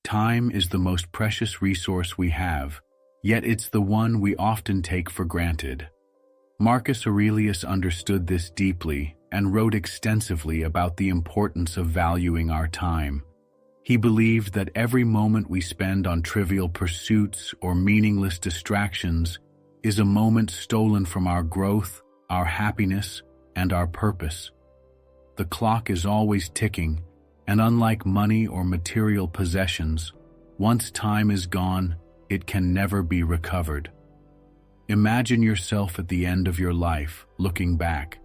Time is the most precious resource we have, yet it's the one we often take for granted. Marcus Aurelius understood this deeply and wrote extensively about the importance of valuing our time. He believed that every moment we spend on trivial pursuits or meaningless distractions is a moment stolen from our growth, our happiness, and our purpose. The clock is always ticking, and unlike money or material possessions, once time is gone, it can never be recovered. Imagine yourself at the end of your life, looking back.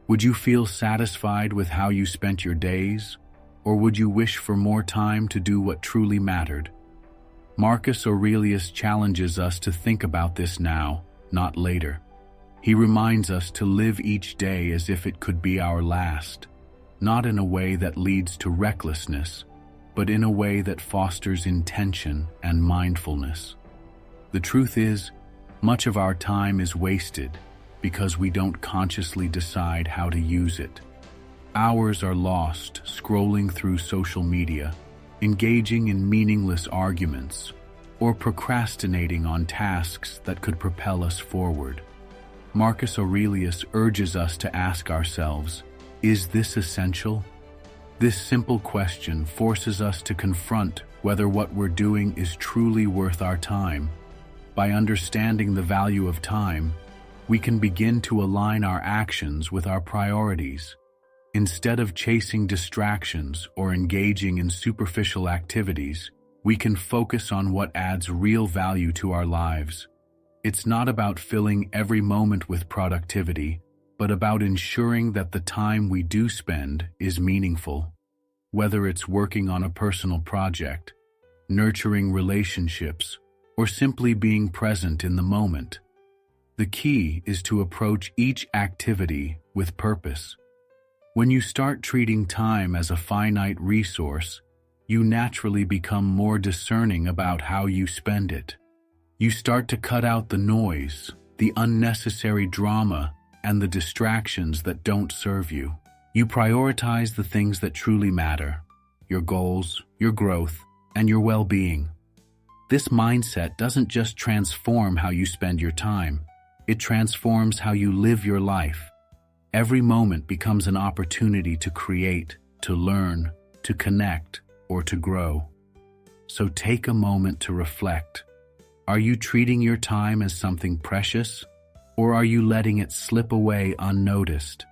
Would you feel satisfied with how you spent your days, or would you wish for more time to do what truly mattered? Marcus Aurelius challenges us to think about this now, not later. He reminds us to live each day as if it could be our last, not in a way that leads to recklessness, but in a way that fosters intention and mindfulness. The truth is, much of our time is wasted because we don't consciously decide how to use it. Hours are lost scrolling through social media, engaging in meaningless arguments, or procrastinating on tasks that could propel us forward. Marcus Aurelius urges us to ask ourselves, is this essential? This simple question forces us to confront whether what we're doing is truly worth our time. By understanding the value of time, we can begin to align our actions with our priorities. Instead of chasing distractions or engaging in superficial activities, we can focus on what adds real value to our lives. It's not about filling every moment with productivity, but about ensuring that the time we do spend is meaningful. Whether it's working on a personal project, nurturing relationships, or simply being present in the moment. The key is to approach each activity with purpose. When you start treating time as a finite resource, you naturally become more discerning about how you spend it. You start to cut out the noise, the unnecessary drama, and the distractions that don't serve you. You prioritize the things that truly matter: your goals, your growth, and your well-being. This mindset doesn't just transform how you spend your time, it transforms how you live your life. Every moment becomes an opportunity to create, to learn, to connect, or to grow. So take a moment to reflect. Are you treating your time as something precious, or are you letting it slip away unnoticed?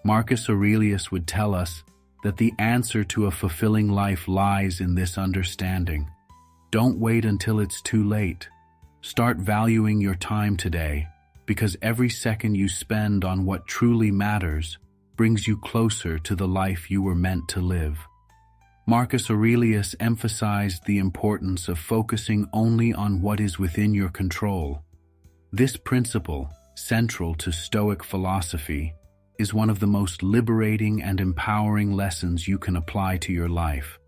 Marcus Aurelius would tell us that the answer to a fulfilling life lies in this understanding. Don't wait until it's too late. Start valuing your time today, because every second you spend on what truly matters brings you closer to the life you were meant to live. Marcus Aurelius emphasized the importance of focusing only on what is within your control. This principle, central to Stoic philosophy, is one of the most liberating and empowering lessons you can apply to your life.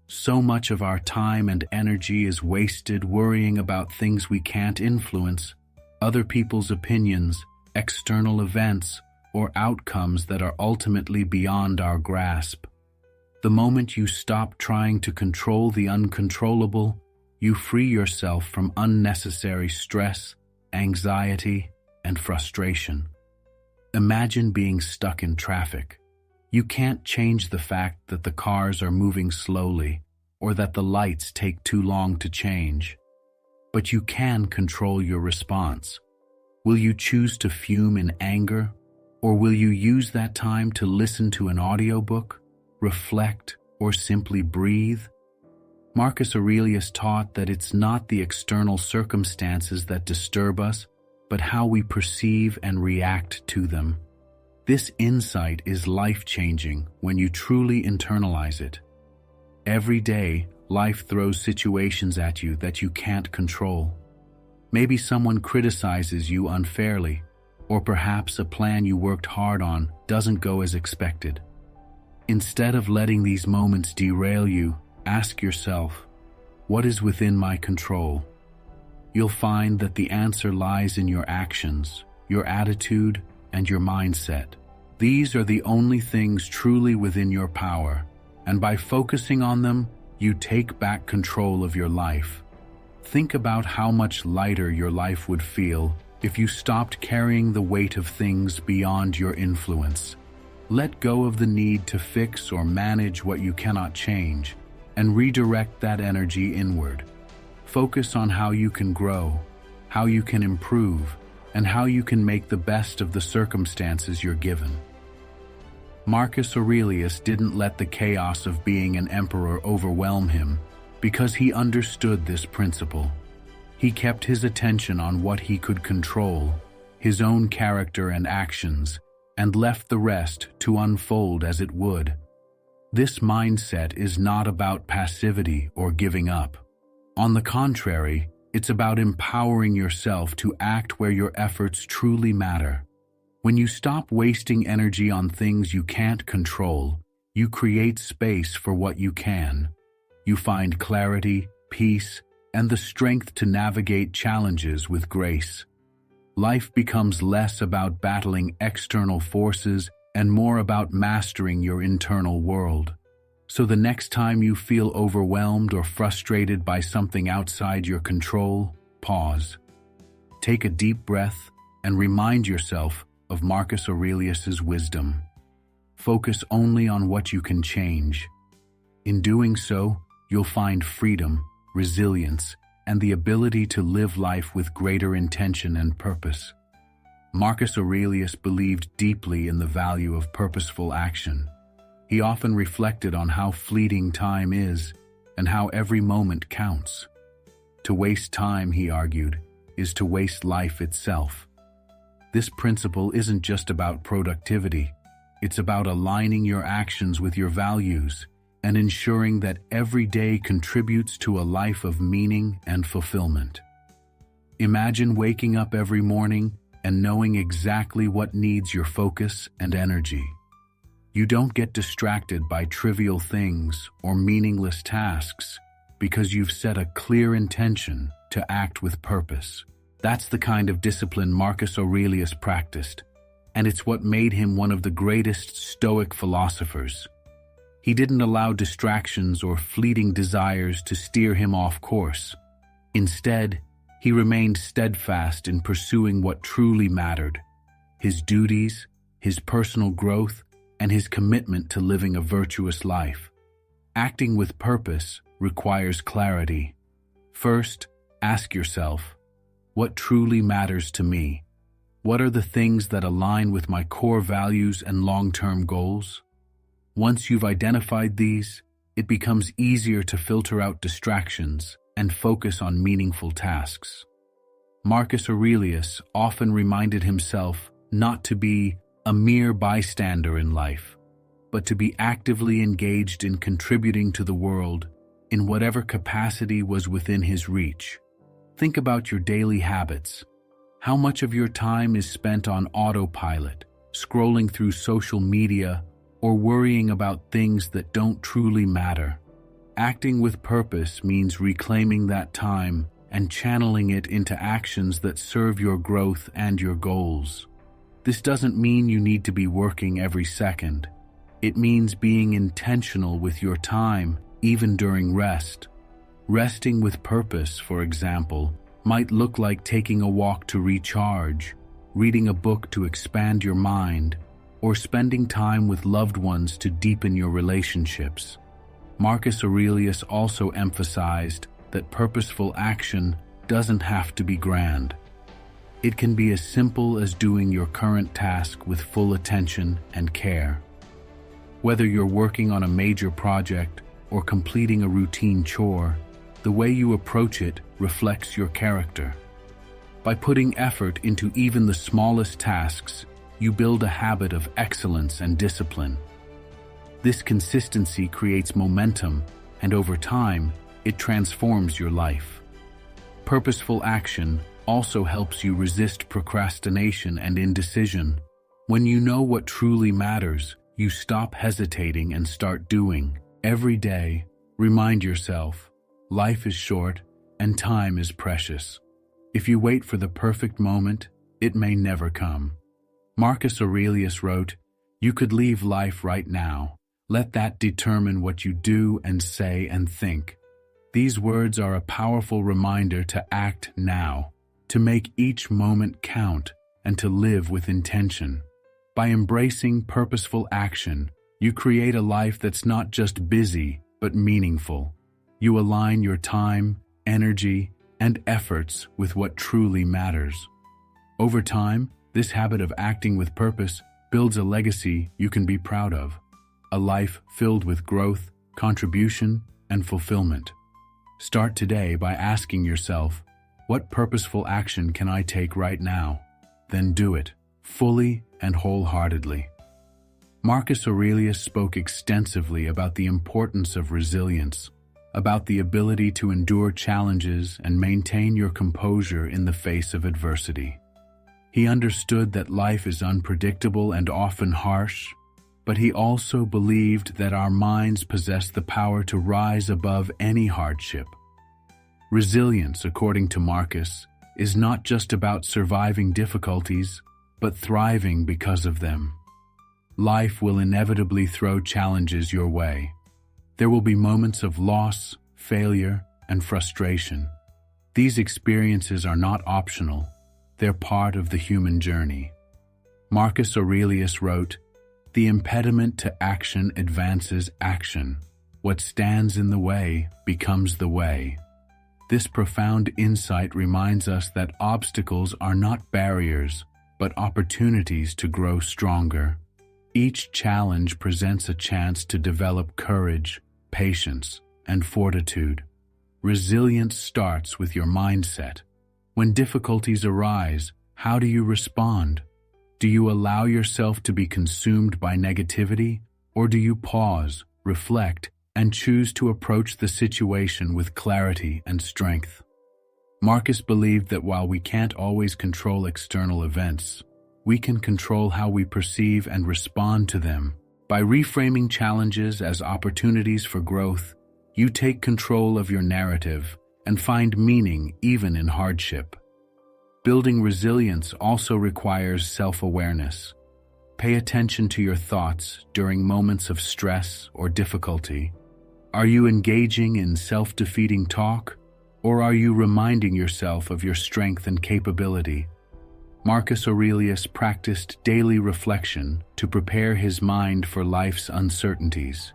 So much of our time and energy is wasted worrying about things we can't influence, other people's opinions, external events, or outcomes that are ultimately beyond our grasp. The moment you stop trying to control the uncontrollable, you free yourself from unnecessary stress, anxiety, and frustration. Imagine being stuck in traffic. You can't change the fact that the cars are moving slowly or that the lights take too long to change. But you can control your response. Will you choose to fume in anger, or will you use that time to listen to an audiobook, reflect, or simply breathe? Marcus Aurelius taught that it's not the external circumstances that disturb us, but how we perceive and react to them. This insight is life-changing when you truly internalize it. Every day, life throws situations at you that you can't control. Maybe someone criticizes you unfairly, or perhaps a plan you worked hard on doesn't go as expected. Instead of letting these moments derail you, ask yourself, what is within my control? You'll find that the answer lies in your actions, your attitude, and your mindset. These are the only things truly within your power, and by focusing on them, you take back control of your life. Think about how much lighter your life would feel if you stopped carrying the weight of things beyond your influence. Let go of the need to fix or manage what you cannot change, and redirect that energy inward. Focus on how you can grow, how you can improve, and how you can make the best of the circumstances you're given. Marcus Aurelius didn't let the chaos of being an emperor overwhelm him because he understood this principle. He kept his attention on what he could control, his own character and actions, and left the rest to unfold as it would. This mindset is not about passivity or giving up. On the contrary, it's about empowering yourself to act where your efforts truly matter. When you stop wasting energy on things you can't control, you create space for what you can. You find clarity, peace, and the strength to navigate challenges with grace. Life becomes less about battling external forces and more about mastering your internal world. So the next time you feel overwhelmed or frustrated by something outside your control, pause. Take a deep breath and remind yourself of Marcus Aurelius's wisdom. Focus only on what you can change. In doing so, you'll find freedom, resilience, and the ability to live life with greater intention and purpose. Marcus Aurelius believed deeply in the value of purposeful action. He often reflected on how fleeting time is and how every moment counts. To waste time, he argued, is to waste life itself. This principle isn't just about productivity. It's about aligning your actions with your values and ensuring that every day contributes to a life of meaning and fulfillment. Imagine waking up every morning and knowing exactly what needs your focus and energy. You don't get distracted by trivial things or meaningless tasks because you've set a clear intention to act with purpose. That's the kind of discipline Marcus Aurelius practiced, and it's what made him one of the greatest Stoic philosophers. He didn't allow distractions or fleeting desires to steer him off course. Instead, he remained steadfast in pursuing what truly mattered: his duties, his personal growth, and his commitment to living a virtuous life. Acting with purpose requires clarity. First, ask yourself, what truly matters to me? What are the things that align with my core values and long-term goals? Once you've identified these, it becomes easier to filter out distractions and focus on meaningful tasks. Marcus Aurelius often reminded himself not to be a mere bystander in life, but to be actively engaged in contributing to the world in whatever capacity was within his reach. Think about your daily habits. How much of your time is spent on autopilot, scrolling through social media, or worrying about things that don't truly matter? Acting with purpose means reclaiming that time and channeling it into actions that serve your growth and your goals. This doesn't mean you need to be working every second. It means being intentional with your time, even during rest. Resting with purpose, for example, might look like taking a walk to recharge, reading a book to expand your mind, or spending time with loved ones to deepen your relationships. Marcus Aurelius also emphasized that purposeful action doesn't have to be grand. It can be as simple as doing your current task with full attention and care. Whether you're working on a major project or completing a routine chore, the way you approach it reflects your character. By putting effort into even the smallest tasks, you build a habit of excellence and discipline. This consistency creates momentum, and over time, it transforms your life. Purposeful action also helps you resist procrastination and indecision. When you know what truly matters, you stop hesitating and start doing. Every day, remind yourself, life is short and time is precious. If you wait for the perfect moment, it may never come. Marcus Aurelius wrote, "You could leave life right now, Let that determine what you do and say and think. These words are a powerful reminder to act now, to make each moment count, and to live with intention. By embracing purposeful action, you create a life that's not just busy, but meaningful. You align your time, energy, and efforts with what truly matters. Over time, this habit of acting with purpose builds a legacy you can be proud of, a life filled with growth, contribution, and fulfillment. Start today by asking yourself, what purposeful action can I take right now? Then do it, fully and wholeheartedly. Marcus Aurelius spoke extensively about the importance of resilience, about the ability to endure challenges and maintain your composure in the face of adversity. He understood that life is unpredictable and often harsh, but he also believed that our minds possess the power to rise above any hardship. Resilience, according to Marcus, is not just about surviving difficulties, but thriving because of them. Life will inevitably throw challenges your way. There will be moments of loss, failure, and frustration. These experiences are not optional. They're part of the human journey. Marcus Aurelius wrote, "The impediment to action advances action. What stands in the way becomes the way." This profound insight reminds us that obstacles are not barriers, but opportunities to grow stronger. Each challenge presents a chance to develop courage, patience, and fortitude. Resilience starts with your mindset. When difficulties arise, how do you respond? Do you allow yourself to be consumed by negativity, or do you pause, reflect, and choose to approach the situation with clarity and strength? Marcus believed that while we can't always control external events, we can control how we perceive and respond to them. By reframing challenges as opportunities for growth, you take control of your narrative and find meaning even in hardship. Building resilience also requires self-awareness. Pay attention to your thoughts during moments of stress or difficulty. Are you engaging in self-defeating talk, or are you reminding yourself of your strength and capability? Marcus Aurelius practiced daily reflection to prepare his mind for life's uncertainties.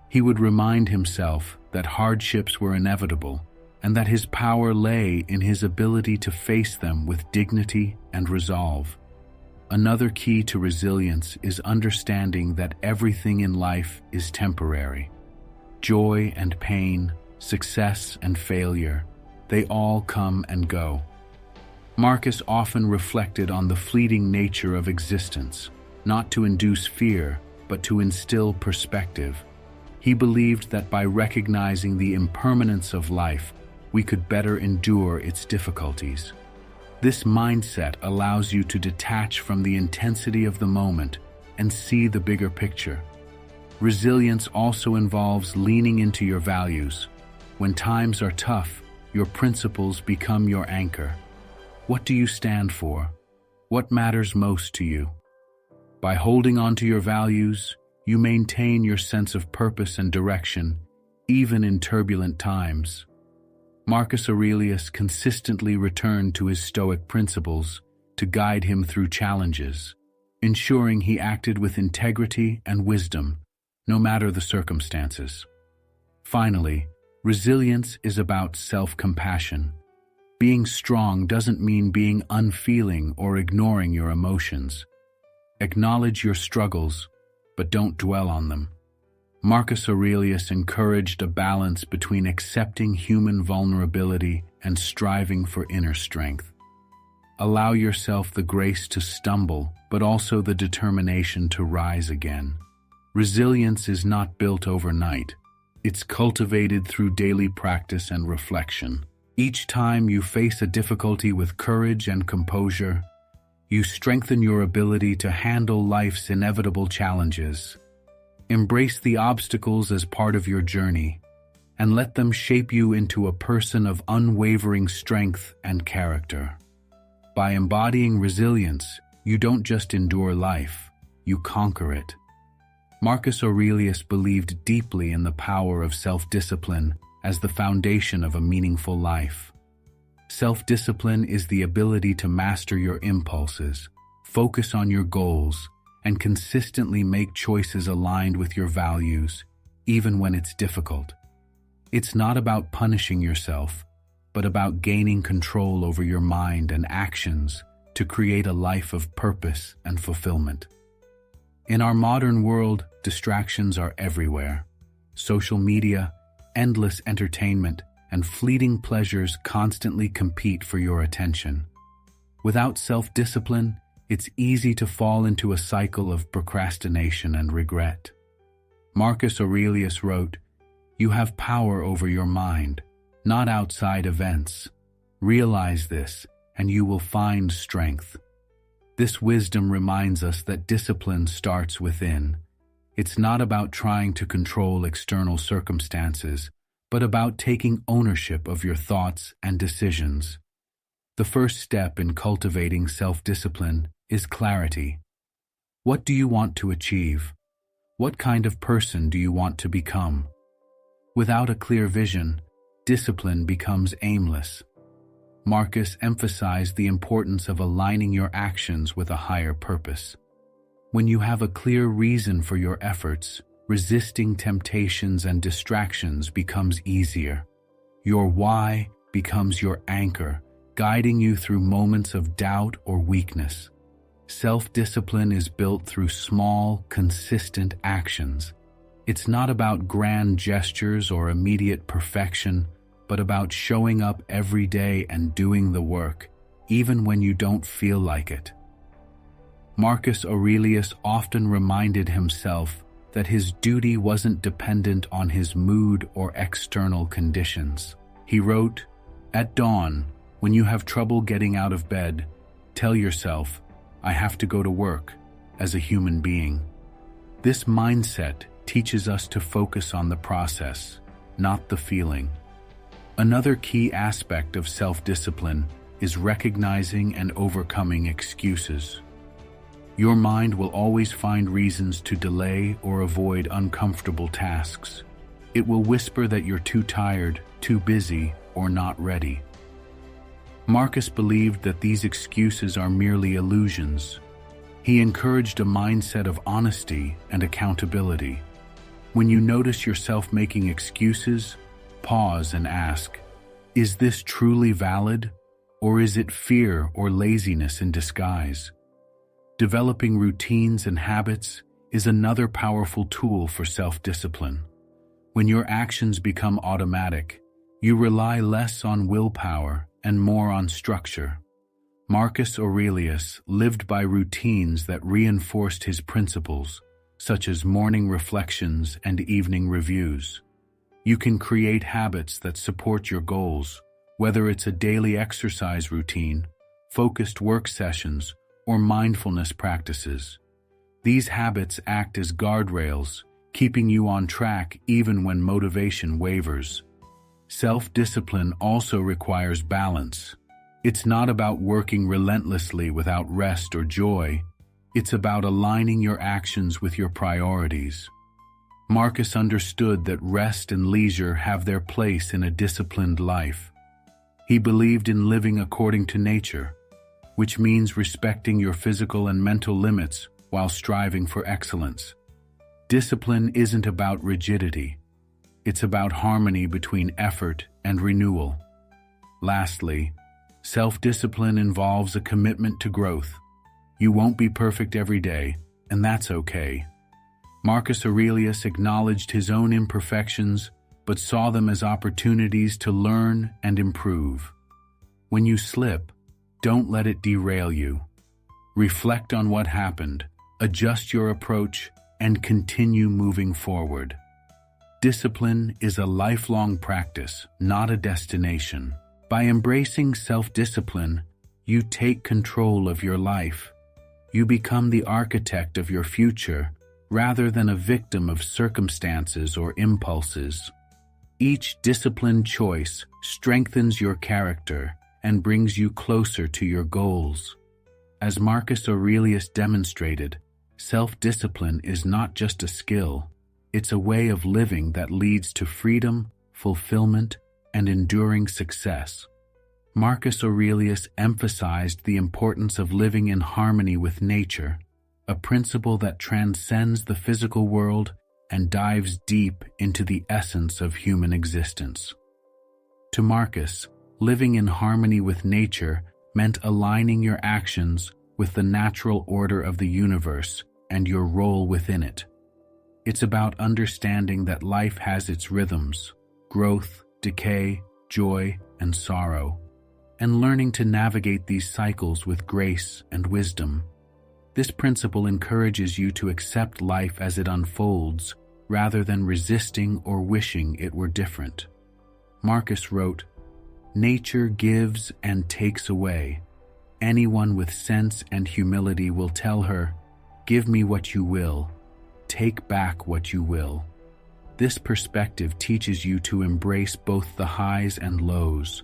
He would remind himself that hardships were inevitable and that his power lay in his ability to face them with dignity and resolve. Another key to resilience is understanding that everything in life is temporary. Joy and pain, success and failure, they all come and go. Marcus often reflected on the fleeting nature of existence, not to induce fear, but to instill perspective. He believed that by recognizing the impermanence of life, we could better endure its difficulties. This mindset allows you to detach from the intensity of the moment and see the bigger picture. Resilience also involves leaning into your values. When times are tough, your principles become your anchor. What do you stand for? What matters most to you? By holding on to your values, you maintain your sense of purpose and direction, even in turbulent times. Marcus Aurelius consistently returned to his Stoic principles to guide him through challenges, ensuring he acted with integrity and wisdom, no matter the circumstances. Finally, resilience is about self-compassion. Being strong doesn't mean being unfeeling or ignoring your emotions. Acknowledge your struggles, but don't dwell on them. Marcus Aurelius encouraged a balance between accepting human vulnerability and striving for inner strength. Allow yourself the grace to stumble, but also the determination to rise again. Resilience is not built overnight. It's cultivated through daily practice and reflection. Each time you face a difficulty with courage and composure, you strengthen your ability to handle life's inevitable challenges. Embrace the obstacles as part of your journey, and let them shape you into a person of unwavering strength and character. By embodying resilience, you don't just endure life, you conquer it. Marcus Aurelius believed deeply in the power of self-discipline as the foundation of a meaningful life. Self-discipline is the ability to master your impulses, focus on your goals, and consistently make choices aligned with your values, even when it's difficult. It's not about punishing yourself, but about gaining control over your mind and actions to create a life of purpose and fulfillment. In our modern world, distractions are everywhere. Social media, endless entertainment, and fleeting pleasures constantly compete for your attention. Without self-discipline, it's easy to fall into a cycle of procrastination and regret. Marcus Aurelius wrote, "You have power over your mind, not outside events. Realize this, and you will find strength." This wisdom reminds us that discipline starts within. It's not about trying to control external circumstances, but about taking ownership of your thoughts and decisions. The first step in cultivating self-discipline is clarity. What do you want to achieve? What kind of person do you want to become? Without a clear vision, discipline becomes aimless. Marcus emphasized the importance of aligning your actions with a higher purpose. When you have a clear reason for your efforts, resisting temptations and distractions becomes easier. Your why becomes your anchor, guiding you through moments of doubt or weakness. Self-discipline is built through small, consistent actions. It's not about grand gestures or immediate perfection, but about showing up every day and doing the work, even when you don't feel like it. Marcus Aurelius often reminded himself that his duty wasn't dependent on his mood or external conditions. He wrote, "At dawn, when you have trouble getting out of bed, tell yourself, 'I have to go to work,' as a human being." This mindset teaches us to focus on the process, not the feeling. Another key aspect of self-discipline is recognizing and overcoming excuses. Your mind will always find reasons to delay or avoid uncomfortable tasks. It will whisper that you're too tired, too busy, or not ready. Marcus believed that these excuses are merely illusions. He encouraged a mindset of honesty and accountability. When you notice yourself making excuses, pause and ask, "Is this truly valid, or is it fear or laziness in disguise?" Developing routines and habits is another powerful tool for self-discipline. When your actions become automatic, you rely less on willpower and more on structure. Marcus Aurelius lived by routines that reinforced his principles, such as morning reflections and evening reviews. You can create habits that support your goals, whether it's a daily exercise routine, focused work sessions, or mindfulness practices. These habits act as guardrails, keeping you on track even when motivation wavers. Self-discipline also requires balance. It's not about working relentlessly without rest or joy. It's about aligning your actions with your priorities. Marcus understood that rest and leisure have their place in a disciplined life. He believed in living according to nature, which means respecting your physical and mental limits while striving for excellence. Discipline isn't about rigidity. It's about harmony between effort and renewal. Lastly, self-discipline involves a commitment to growth. You won't be perfect every day, and that's okay. Marcus Aurelius acknowledged his own imperfections, but saw them as opportunities to learn and improve. When you slip, don't let it derail you. Reflect on what happened, adjust your approach, and continue moving forward. Discipline is a lifelong practice, not a destination. By embracing self-discipline, you take control of your life. You become the architect of your future, rather than a victim of circumstances or impulses. Each disciplined choice strengthens your character and brings you closer to your goals. As Marcus Aurelius demonstrated, self-discipline is not just a skill, it's a way of living that leads to freedom, fulfillment, and enduring success. Marcus Aurelius emphasized the importance of living in harmony with nature, a principle that transcends the physical world and dives deep into the essence of human existence. To Marcus, living in harmony with nature meant aligning your actions with the natural order of the universe and your role within it. It's about understanding that life has its rhythms, growth, decay, joy, and sorrow, and learning to navigate these cycles with grace and wisdom. This principle encourages you to accept life as it unfolds, rather than resisting or wishing it were different. Marcus wrote, "Nature gives and takes away. Anyone with sense and humility will tell her, 'Give me what you will. Take back what you will.'" This perspective teaches you to embrace both the highs and lows,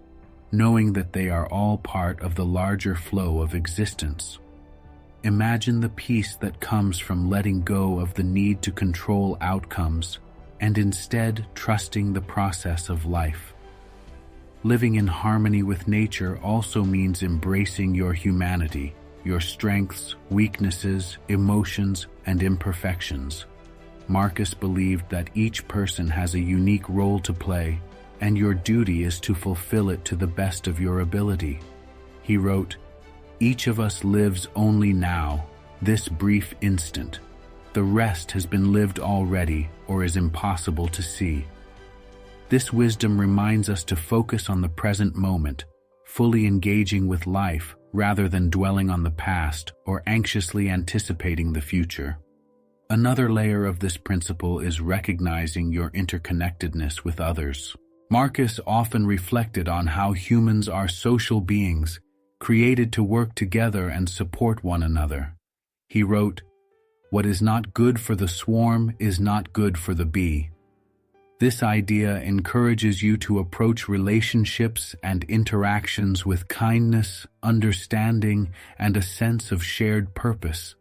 knowing that they are all part of the larger flow of existence. Imagine the peace that comes from letting go of the need to control outcomes and instead trusting the process of life. Living in harmony with nature also means embracing your humanity, your strengths, weaknesses, emotions, and imperfections. Marcus believed that each person has a unique role to play, and your duty is to fulfill it to the best of your ability. He wrote, "Each of us lives only now, this brief instant. The rest has been lived already or is impossible to see." This wisdom reminds us to focus on the present moment, fully engaging with life rather than dwelling on the past or anxiously anticipating the future. Another layer of this principle is recognizing your interconnectedness with others. Marcus often reflected on how humans are social beings, created to work together and support one another. He wrote, "What is not good for the swarm is not good for the bee." This idea encourages you to approach relationships and interactions with kindness, understanding, and a sense of shared purpose.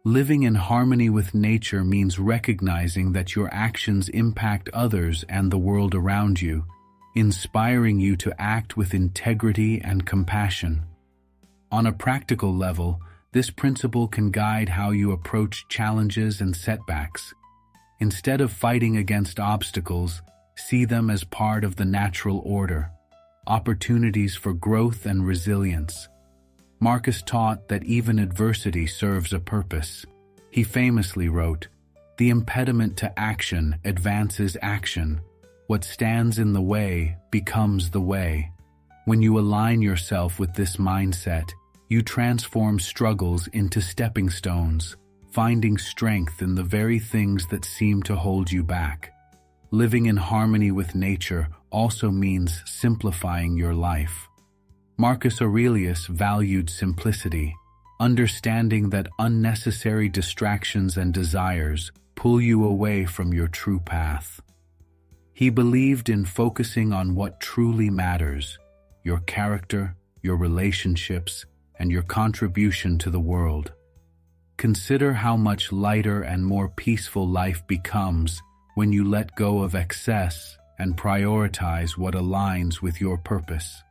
Living in harmony with nature means recognizing that your actions impact others and the world around you, inspiring you to act with integrity and compassion. On a practical level, this principle can guide how you approach challenges and setbacks. Instead of fighting against obstacles, see them as part of the natural order, opportunities for growth and resilience. Marcus taught that even adversity serves a purpose. He famously wrote, "The impediment to action advances action. What stands in the way becomes the way." When you align yourself with this mindset, you transform struggles into stepping stones, finding strength in the very things that seem to hold you back. Living in harmony with nature also means simplifying your life. Marcus Aurelius valued simplicity, understanding that unnecessary distractions and desires pull you away from your true path. He believed in focusing on what truly matters, your character, your relationships, and your contribution to the world. Consider how much lighter and more peaceful life becomes when you let go of excess and prioritize what aligns with your purpose.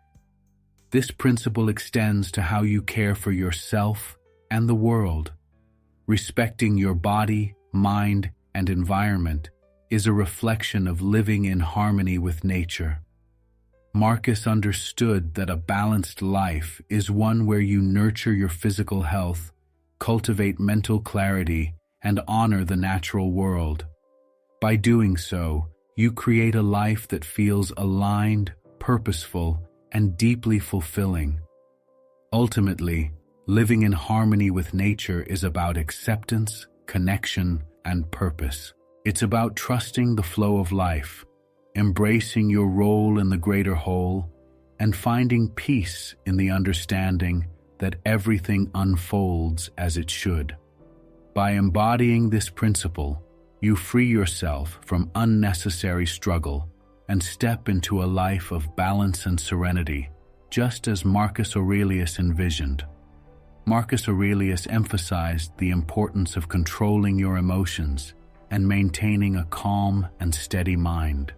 This principle extends to how you care for yourself and the world. Respecting your body, mind, and environment is a reflection of living in harmony with nature. Marcus understood that a balanced life is one where you nurture your physical health, cultivate mental clarity, and honor the natural world. By doing so, you create a life that feels aligned, purposeful, and deeply fulfilling. Ultimately, living in harmony with nature is about acceptance, connection, and purpose. It's about trusting the flow of life, embracing your role in the greater whole, and finding peace in the understanding that everything unfolds as it should. By embodying this principle, you free yourself from unnecessary struggle and step into a life of balance and serenity, just as Marcus Aurelius envisioned. Marcus Aurelius emphasized the importance of controlling your emotions and maintaining a calm and steady mind.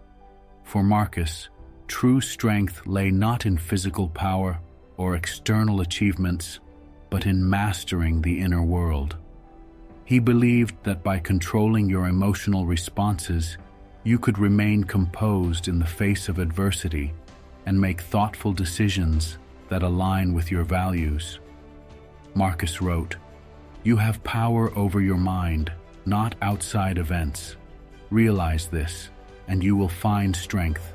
For Marcus, true strength lay not in physical power or external achievements, but in mastering the inner world. He believed that by controlling your emotional responses, you could remain composed in the face of adversity and make thoughtful decisions that align with your values. Marcus wrote, "You have power over your mind, not outside events. Realize this, and you will find strength."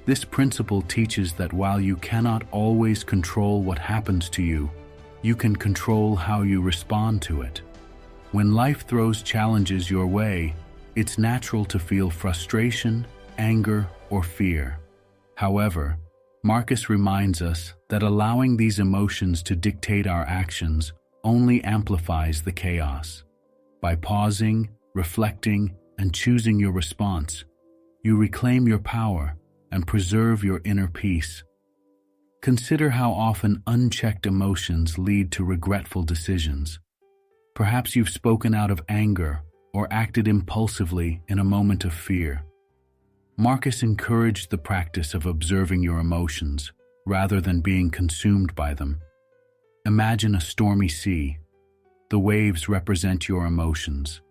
This principle teaches that while you cannot always control what happens to you, you can control how you respond to it. When life throws challenges your way, it's natural to feel frustration, anger, or fear. However, Marcus reminds us that allowing these emotions to dictate our actions only amplifies the chaos. By pausing, reflecting, and choosing your response, you reclaim your power and preserve your inner peace. Consider how often unchecked emotions lead to regretful decisions. Perhaps you've spoken out of anger or acted impulsively in a moment of fear. Marcus encouraged the practice of observing your emotions rather than being consumed by them. Imagine a stormy sea. The waves represent your emotions,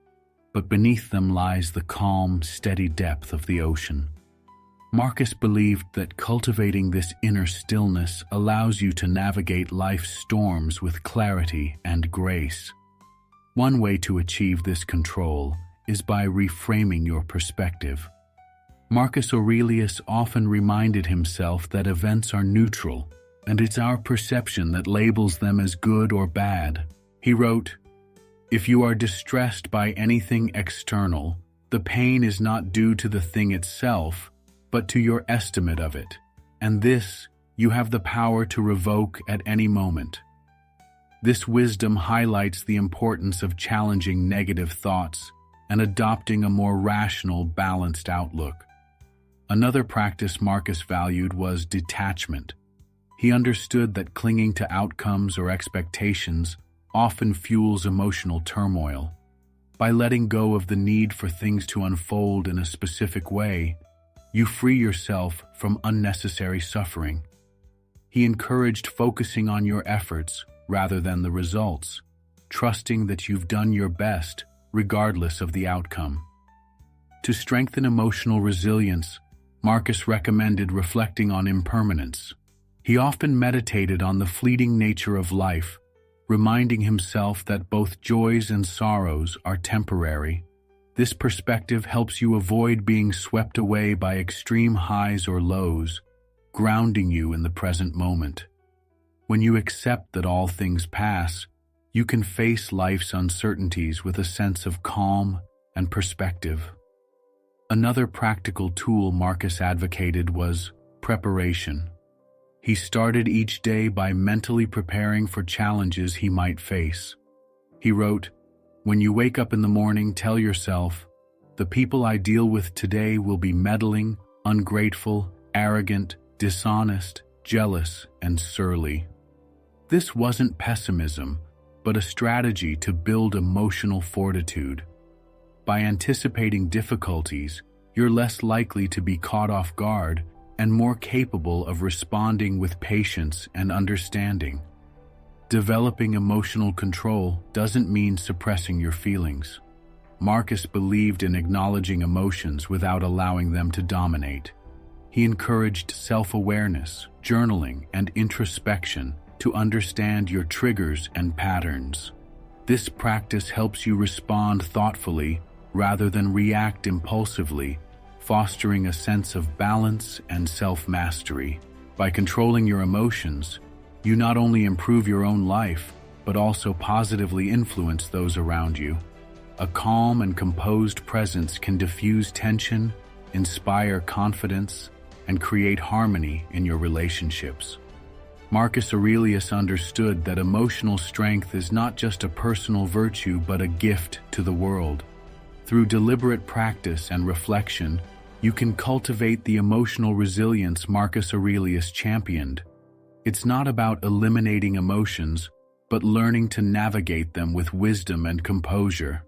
but beneath them lies the calm, steady depth of the ocean. Marcus believed that cultivating this inner stillness allows you to navigate life's storms with clarity and grace. One way to achieve this control is by reframing your perspective. Marcus Aurelius often reminded himself that events are neutral, and it's our perception that labels them as good or bad. He wrote, "If you are distressed by anything external, the pain is not due to the thing itself, but to your estimate of it, and this you have the power to revoke at any moment." This wisdom highlights the importance of challenging negative thoughts and adopting a more rational, balanced outlook. Another practice Marcus valued was detachment. He understood that clinging to outcomes or expectations often fuels emotional turmoil. By letting go of the need for things to unfold in a specific way, you free yourself from unnecessary suffering. He encouraged focusing on your efforts rather than the results, trusting that you've done your best regardless of the outcome. To strengthen emotional resilience, Marcus recommended reflecting on impermanence. He often meditated on the fleeting nature of life, reminding himself that both joys and sorrows are temporary. This perspective helps you avoid being swept away by extreme highs or lows, grounding you in the present moment. When you accept that all things pass, you can face life's uncertainties with a sense of calm and perspective. Another practical tool Marcus advocated was preparation. He started each day by mentally preparing for challenges he might face. He wrote, "When you wake up in the morning, tell yourself, 'The people I deal with today will be meddling, ungrateful, arrogant, dishonest, jealous, and surly.'" This wasn't pessimism, but a strategy to build emotional fortitude. By anticipating difficulties, you're less likely to be caught off guard and more capable of responding with patience and understanding. Developing emotional control doesn't mean suppressing your feelings. Marcus believed in acknowledging emotions without allowing them to dominate. He encouraged self-awareness, journaling, and introspection to understand your triggers and patterns. This practice helps you respond thoughtfully rather than react impulsively, fostering a sense of balance and self-mastery. By controlling your emotions, you not only improve your own life, but also positively influence those around you. A calm and composed presence can diffuse tension, inspire confidence, and create harmony in your relationships. Marcus Aurelius understood that emotional strength is not just a personal virtue but a gift to the world. Through deliberate practice and reflection, you can cultivate the emotional resilience Marcus Aurelius championed. It's not about eliminating emotions, but learning to navigate them with wisdom and composure.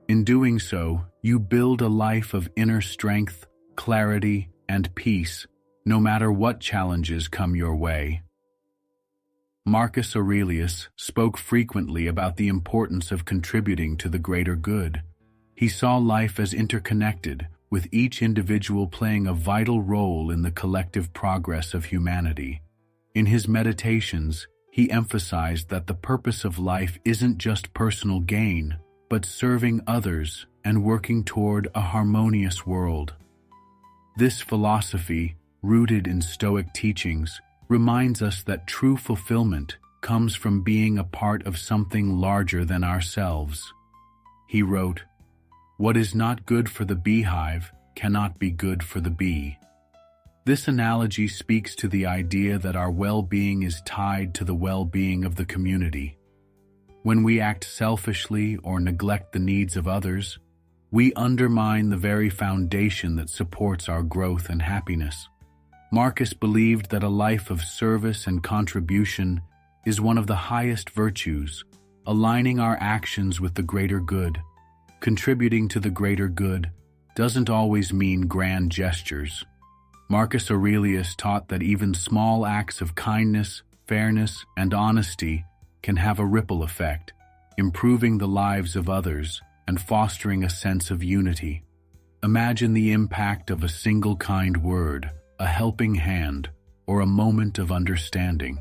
In doing so, you build a life of inner strength, clarity, and peace, no matter what challenges come your way. Marcus Aurelius spoke frequently about the importance of contributing to the greater good. He saw life as interconnected, with each individual playing a vital role in the collective progress of humanity. In his meditations, he emphasized that the purpose of life isn't just personal gain, but serving others and working toward a harmonious world. This philosophy, rooted in Stoic teachings, reminds us that true fulfillment comes from being a part of something larger than ourselves. He wrote, "What is not good for the beehive cannot be good for the bee." This analogy speaks to the idea that our well-being is tied to the well-being of the community. When we act selfishly or neglect the needs of others, we undermine the very foundation that supports our growth and happiness. Marcus believed that a life of service and contribution is one of the highest virtues, aligning our actions with the greater good. Contributing to the greater good doesn't always mean grand gestures. Marcus Aurelius taught that even small acts of kindness, fairness, and honesty can have a ripple effect, improving the lives of others and fostering a sense of unity. Imagine the impact of a single kind word, a helping hand, or a moment of understanding.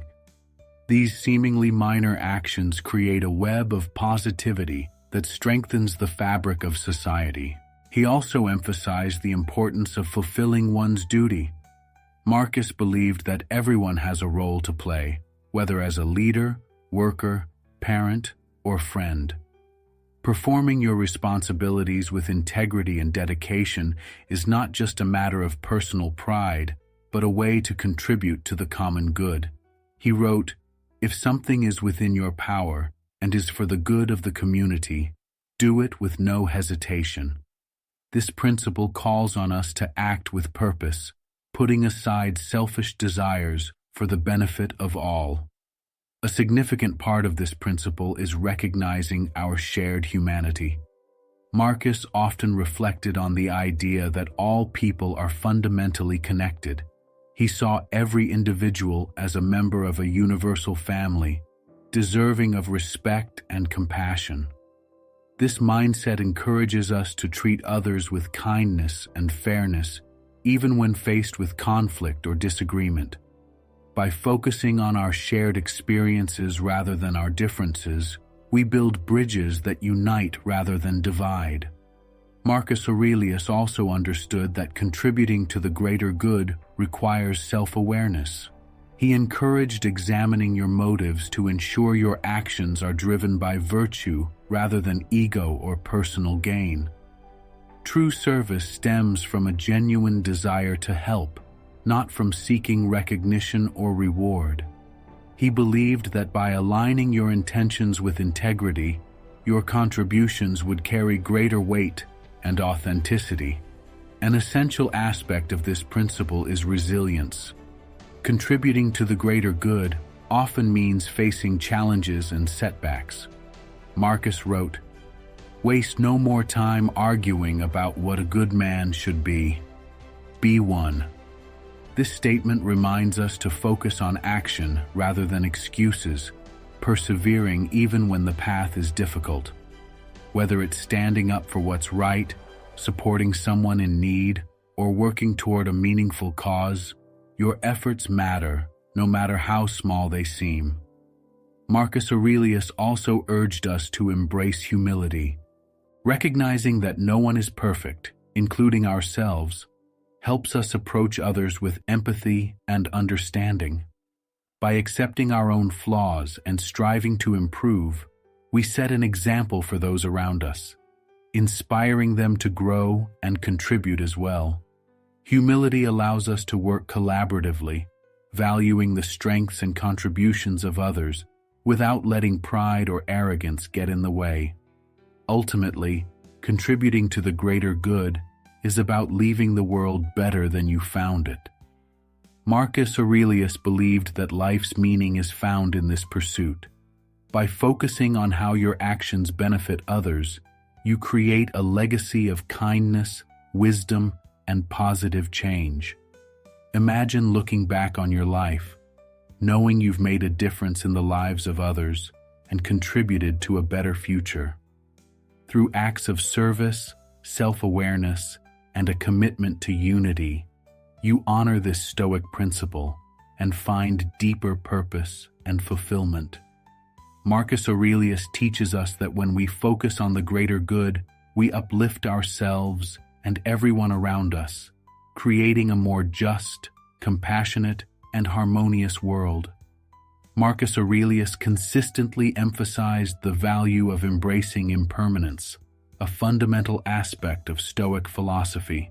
These seemingly minor actions create a web of positivity that strengthens the fabric of society. He also emphasized the importance of fulfilling one's duty. Marcus believed that everyone has a role to play, whether as a leader, worker, parent, or friend. Performing your responsibilities with integrity and dedication is not just a matter of personal pride, but a way to contribute to the common good. He wrote, "If something is within your power and is for the good of the community, do it with no hesitation." This principle calls on us to act with purpose, putting aside selfish desires for the benefit of all. A significant part of this principle is recognizing our shared humanity. Marcus often reflected on the idea that all people are fundamentally connected. He saw every individual as a member of a universal family, deserving of respect and compassion. This mindset encourages us to treat others with kindness and fairness, even when faced with conflict or disagreement. By focusing on our shared experiences rather than our differences, we build bridges that unite rather than divide. Marcus Aurelius also understood that contributing to the greater good requires self-awareness. He encouraged examining your motives to ensure your actions are driven by virtue rather than ego or personal gain. True service stems from a genuine desire to help, not from seeking recognition or reward. He believed that by aligning your intentions with integrity, your contributions would carry greater weight and authenticity. An essential aspect of this principle is resilience. Contributing to the greater good often means facing challenges and setbacks. Marcus wrote, "Waste no more time arguing about what a good man should be. Be one." This statement reminds us to focus on action rather than excuses, persevering even when the path is difficult. Whether it's standing up for what's right, supporting someone in need, or working toward a meaningful cause, your efforts matter, no matter how small they seem. Marcus Aurelius also urged us to embrace humility. Recognizing that no one is perfect, including ourselves, helps us approach others with empathy and understanding. By accepting our own flaws and striving to improve, we set an example for those around us, inspiring them to grow and contribute as well. Humility allows us to work collaboratively, valuing the strengths and contributions of others without letting pride or arrogance get in the way. Ultimately, contributing to the greater good is about leaving the world better than you found it. Marcus Aurelius believed that life's meaning is found in this pursuit. By focusing on how your actions benefit others, you create a legacy of kindness, wisdom, and positive change. Imagine looking back on your life, knowing you've made a difference in the lives of others and contributed to a better future. Through acts of service, self-awareness, and a commitment to unity, you honor this Stoic principle and find deeper purpose and fulfillment. Marcus Aurelius teaches us that when we focus on the greater good, we uplift ourselves and everyone around us, creating a more just, compassionate, and harmonious world. Marcus Aurelius consistently emphasized the value of embracing impermanence, a fundamental aspect of Stoic philosophy.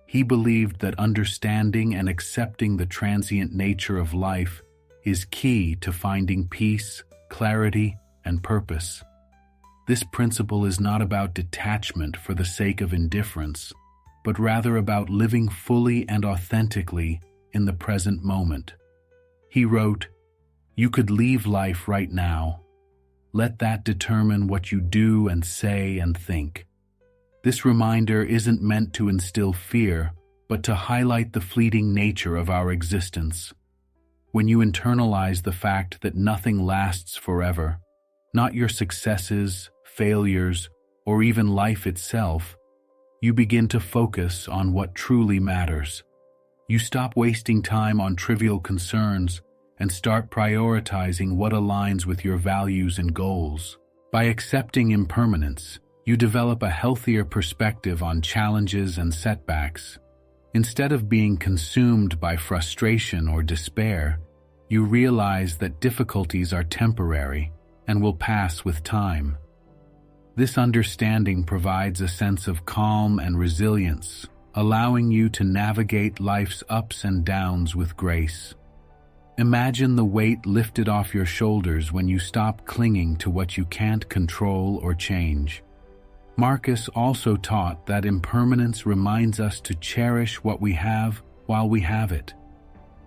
He believed that understanding and accepting the transient nature of life is key to finding peace, clarity, and purpose. This principle is not about detachment for the sake of indifference, but rather about living fully and authentically in the present moment. He wrote, "You could leave life right now. Let that determine what you do and say and think." This reminder isn't meant to instill fear, but to highlight the fleeting nature of our existence. When you internalize the fact that nothing lasts forever, not your successes, failures, or even life itself, you begin to focus on what truly matters. You stop wasting time on trivial concerns and start prioritizing what aligns with your values and goals. By accepting impermanence, you develop a healthier perspective on challenges and setbacks. Instead of being consumed by frustration or despair, you realize that difficulties are temporary and will pass with time. This understanding provides a sense of calm and resilience, allowing you to navigate life's ups and downs with grace. Imagine the weight lifted off your shoulders when you stop clinging to what you can't control or change. Marcus also taught that impermanence reminds us to cherish what we have while we have it.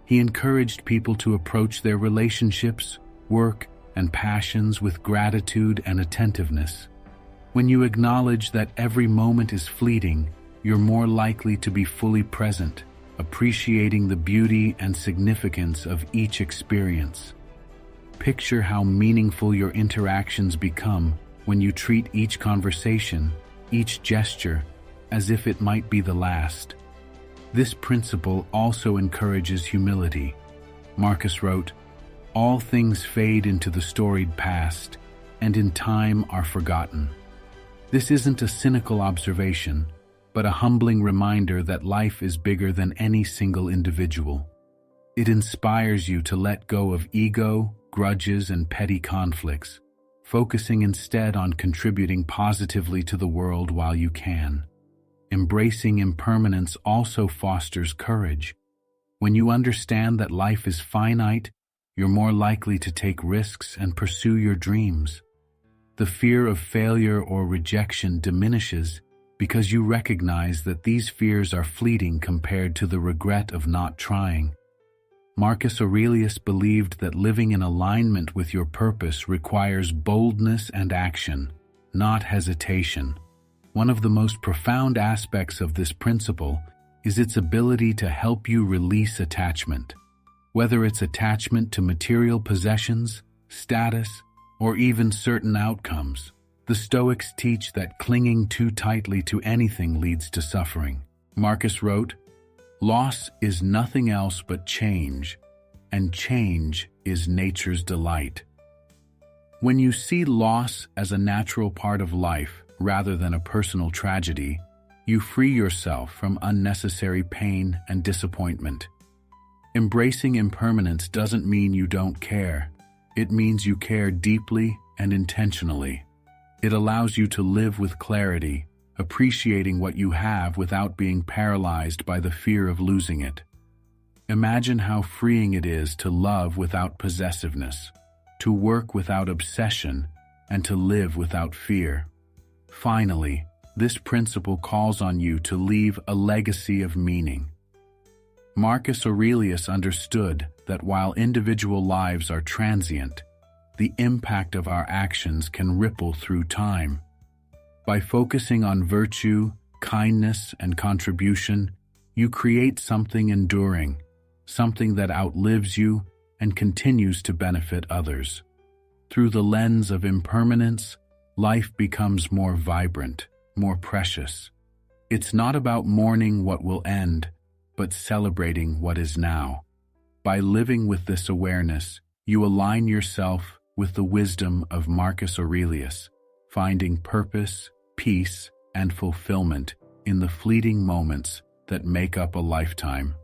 He encouraged people to approach their relationships, work, and passions with gratitude and attentiveness. When you acknowledge that every moment is fleeting, you're more likely to be fully present, appreciating the beauty and significance of each experience. Picture how meaningful your interactions become when you treat each conversation, each gesture, as if it might be the last. This principle also encourages humility. Marcus wrote, "All things fade into the storied past, and in time are forgotten." This isn't a cynical observation, but a humbling reminder that life is bigger than any single individual. It inspires you to let go of ego, grudges, and petty conflicts, focusing instead on contributing positively to the world while you can. Embracing impermanence also fosters courage. When you understand that life is finite, you're more likely to take risks and pursue your dreams. The fear of failure or rejection diminishes because you recognize that these fears are fleeting compared to the regret of not trying. Marcus Aurelius believed that living in alignment with your purpose requires boldness and action, not hesitation. One of the most profound aspects of this principle is its ability to help you release attachment. Whether it's attachment to material possessions, status, or even certain outcomes, the Stoics teach that clinging too tightly to anything leads to suffering. Marcus wrote, "Loss is nothing else but change, and change is nature's delight." When you see loss as a natural part of life rather than a personal tragedy, you free yourself from unnecessary pain and disappointment. Embracing impermanence doesn't mean you don't care. It means you care deeply and intentionally. It allows you to live with clarity, appreciating what you have without being paralyzed by the fear of losing it. Imagine how freeing it is to love without possessiveness, to work without obsession, and to live without fear. Finally, this principle calls on you to leave a legacy of meaning. Marcus Aurelius understood that while individual lives are transient, the impact of our actions can ripple through time. By focusing on virtue, kindness, and contribution, you create something enduring, something that outlives you and continues to benefit others. Through the lens of impermanence, life becomes more vibrant, more precious. It's not about mourning what will end, but celebrating what is now. By living with this awareness, you align yourself with the wisdom of Marcus Aurelius, finding purpose, peace, and fulfillment in the fleeting moments that make up a lifetime.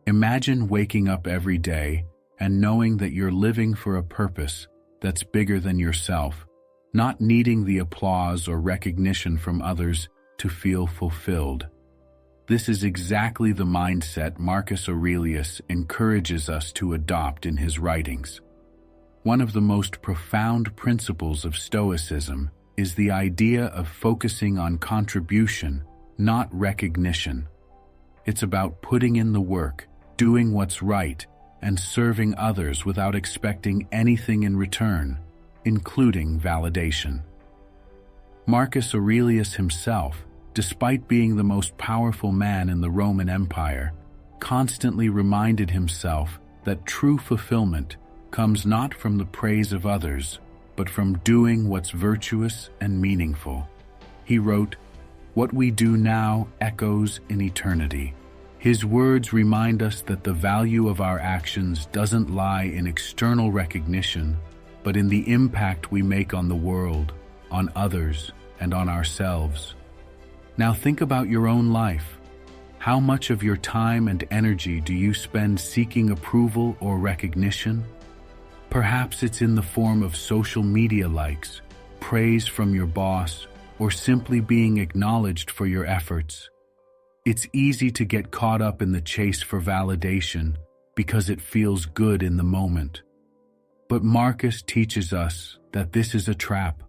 Imagine waking up every day and knowing that you're living for a purpose that's bigger than yourself, not needing the applause or recognition from others to feel fulfilled. This is exactly the mindset Marcus Aurelius encourages us to adopt in his writings. One of the most profound principles of Stoicism is the idea of focusing on contribution, not recognition. It's about putting in the work, doing what's right, and serving others without expecting anything in return, including validation. Marcus Aurelius himself, despite being the most powerful man in the Roman Empire, constantly reminded himself that true fulfillment comes not from the praise of others, but from doing what's virtuous and meaningful. He wrote, "What we do now echoes in eternity." His words remind us that the value of our actions doesn't lie in external recognition, but in the impact we make on the world, on others, and on ourselves. Now think about your own life. How much of your time and energy do you spend seeking approval or recognition? Perhaps it's in the form of social media likes, praise from your boss, or simply being acknowledged for your efforts. It's easy to get caught up in the chase for validation because it feels good in the moment. But Marcus teaches us that this is a trap.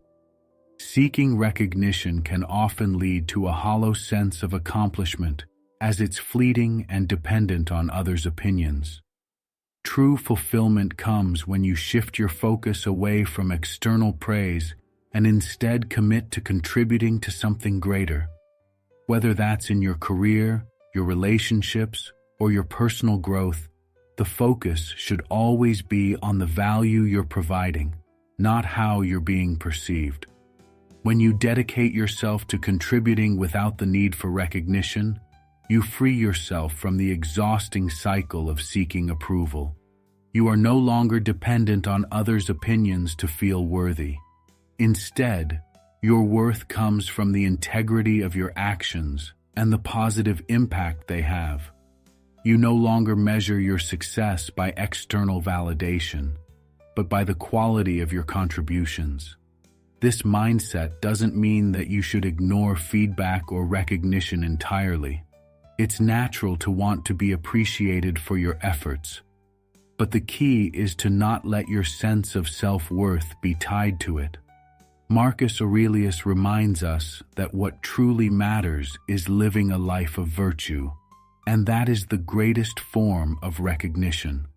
Seeking recognition can often lead to a hollow sense of accomplishment, as it's fleeting and dependent on others' opinions. True fulfillment comes when you shift your focus away from external praise and instead commit to contributing to something greater. Whether that's in your career, your relationships, or your personal growth, the focus should always be on the value you're providing, not how you're being perceived. When you dedicate yourself to contributing without the need for recognition, you free yourself from the exhausting cycle of seeking approval. You are no longer dependent on others' opinions to feel worthy. Instead, your worth comes from the integrity of your actions and the positive impact they have. You no longer measure your success by external validation, but by the quality of your contributions. This mindset doesn't mean that you should ignore feedback or recognition entirely. It's natural to want to be appreciated for your efforts, but the key is to not let your sense of self-worth be tied to it. Marcus Aurelius reminds us that what truly matters is living a life of virtue, and that is the greatest form of recognition.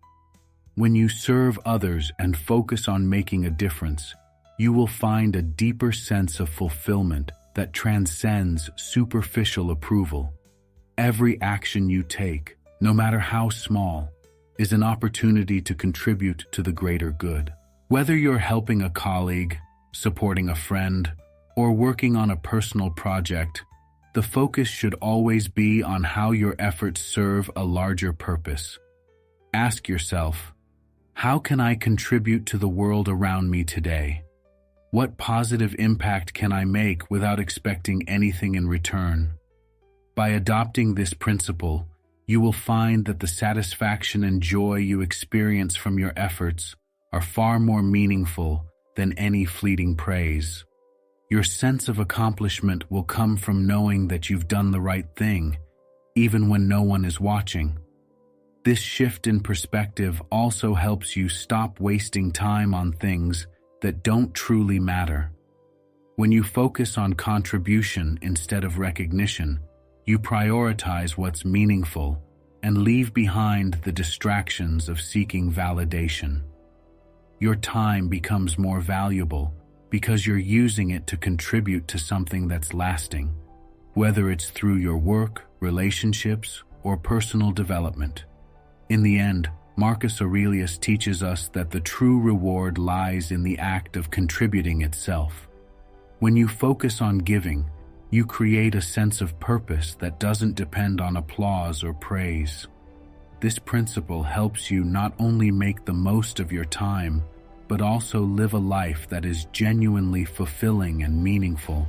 When you serve others and focus on making a difference, you will find a deeper sense of fulfillment that transcends superficial approval. Every action you take, no matter how small, is an opportunity to contribute to the greater good. Whether you're helping a colleague, supporting a friend, or working on a personal project, the focus should always be on how your efforts serve a larger purpose. Ask yourself, how can I contribute to the world around me today? What positive impact can I make without expecting anything in return? By adopting this principle, you will find that the satisfaction and joy you experience from your efforts are far more meaningful than any fleeting praise. Your sense of accomplishment will come from knowing that you've done the right thing, even when no one is watching. This shift in perspective also helps you stop wasting time on things that don't truly matter. When you focus on contribution instead of recognition, you prioritize what's meaningful and leave behind the distractions of seeking validation. your time becomes more valuable because you're using it to contribute to something that's lasting, whether it's through your work, relationships, or personal development. In the end, Marcus Aurelius teaches us that the true reward lies in the act of contributing itself. When you focus on giving, you create a sense of purpose that doesn't depend on applause or praise. This principle helps you not only make the most of your time, but also live a life that is genuinely fulfilling and meaningful.